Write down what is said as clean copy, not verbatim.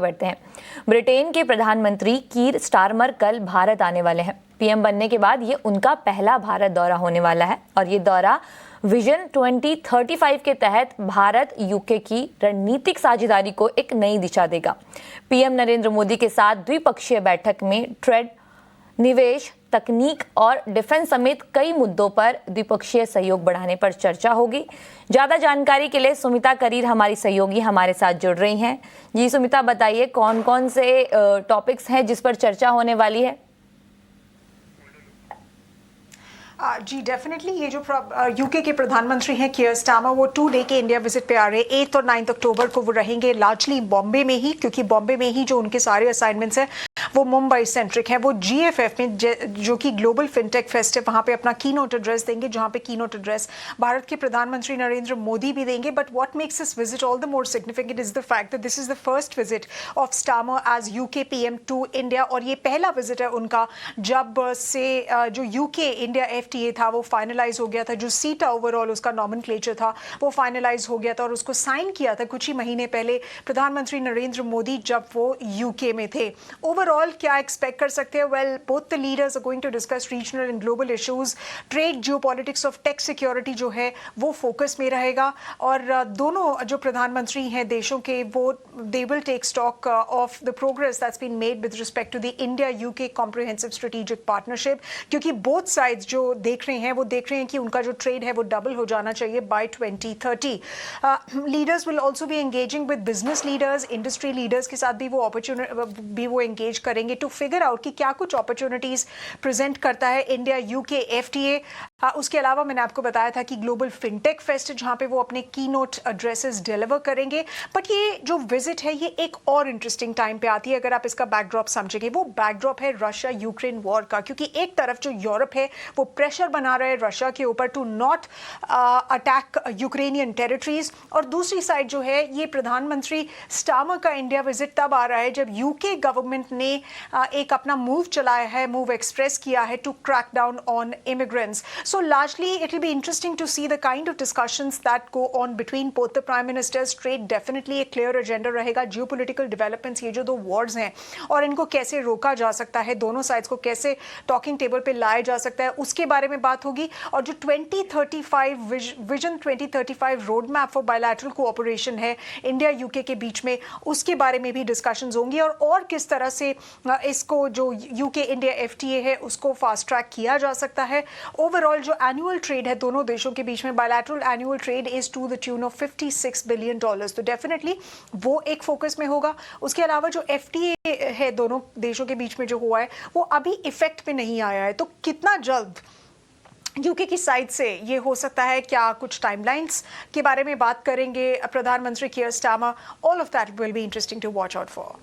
बढ़ते हैं। ब्रिटेन के प्रधानमंत्री कीर स्टारमर कल भारत आने वाले हैं। पीएम बनने के बाद ये उनका पहला भारत दौरा होने वाला है और ये दौरा विजन 2035 के तहत भारत यूके की रणनीतिक साझेदारी को एक नई दिशा देगा। पीएम नरेंद्र मोदी के साथ द्विपक्षीय बैठक में ट्रेड, निवेश, तकनीक और डिफेंस समेत कई मुद्दों पर द्विपक्षीय सहयोग बढ़ाने पर चर्चा होगी। ज्यादा जानकारी के लिए सुमिता करीर हमारी सहयोगी हमारे साथ जुड़ रही हैं। जी सुमिता, बताइए कौन कौन से टॉपिक्स हैं जिस पर चर्चा होने वाली है? जी डेफिनेटली ये जो यूके के प्रधानमंत्री हैं कीर स्टारमर, वो 2 डे के इंडिया विजिट पे आ रहे हैं। 8 और 9 अक्टूबर को वो रहेंगे लार्जली बॉम्बे में ही, क्योंकि बॉम्बे में ही जो उनके सारे असाइनमेंट्स हैं वो मुंबई सेंट्रिक है। वो GFF में जो कि ग्लोबल फिनटेक फेस्ट है, वहाँ पे अपना कीनोट एड्रेस देंगे, जहाँ पे कीनोट एड्रेस भारत के प्रधानमंत्री नरेंद्र मोदी भी देंगे। But what makes this visit all the more significant is the fact that this is the first visit of Starmer as UK PM to India, और ये पहला विजिट है उनका जब से जो यूके इंडिया FTA था वो फाइनलाइज हो गया था। जो सीटा ओवरऑल उसका नॉमेनक्लेचर था वो फाइनलाइज हो गया था और उसको साइन किया था कुछ ही महीने पहले प्रधानमंत्री नरेंद्र मोदी जब वो यूके में थे। ओवरऑल क्या एक्सपेक्ट कर सकते हैं? Well, both the leaders are going to discuss regional and global issues. Trade, geopolitics of tech security जो है वो फोकस में रहेगा, और दोनों जो प्रधानमंत्री हैं देशों के, वो they will take stock of the progress that's been made with respect to the India UK comprehensive strategic partnership, क्योंकि बोथ साइड्स जो देख रहे हैं कि उनका जो ट्रेड है वो डबल हो जाना चाहिए by 2030। Leaders will also be engaging with business leaders, industry leaders के साथ भी वो एंगेज करेंगे टू फिगर आउट कि क्या कुछ अपॉर्चुनिटीज प्रेजेंट करता है इंडिया यूके FTA। उसके अलावा मैंने आपको बताया था कि ग्लोबल फिनटेक फेस्ट जहां पे वो अपने कीनोट एड्रेसेस डिलीवर करेंगे। बट ये जो विजिट है ये एक और इंटरेस्टिंग टाइम पे आती है अगर आप इसका बैकड्रॉप समझेंगे। वो बैकड्रॉप है रशिया यूक्रेन वॉर का, क्योंकि एक तरफ जो यूरोप है वो प्रेशर बना रहा है रशिया के ऊपर to not attack Ukrainian territories, और दूसरी साइड जो है ये प्रधानमंत्री स्टारमर का इंडिया विजिट तब आ रहा है जब यूके गवर्नमेंट ने एक अपना मूव चलाया है, मूव एक्सप्रेस किया है to crack down on immigrants. So largely it will be interesting to see the kind of discussions that go on between both the prime ministers. Trade definitely एक clear agenda रहेगा। Geopolitical developments, ये जो दो wars हैं और इनको कैसे रोका जा सकता है, दोनों sides को कैसे talking table पे लाया जा सकता है, उसके बारे में बात होगी। और जो 2035 vision 2035 road map for bilateral cooperation है इंडिया यूके के बीच में, उसके बारे में भी डिस्कशंस होंगी, और किस तरह से इसको जो यूके इंडिया FTA है उसको फास्ट ट्रैक किया जा सकता है। ओवरऑल जो एनुअल ट्रेड है दोनों देशों के बीच में, bilateral annual trade is to the tune of $56 billion, तो डेफिनेटली वो एक फोकस में होगा। उसके अलावा जो FTA है दोनों देशों के बीच में जो हुआ है वो अभी इफेक्ट पे नहीं आया है, तो कितना जल्द यूके की साइड से ये हो सकता है, क्या कुछ टाइमलाइंस के बारे में बात करेंगे प्रधानमंत्री Keir Starmer. All of that will be interesting to watch out for.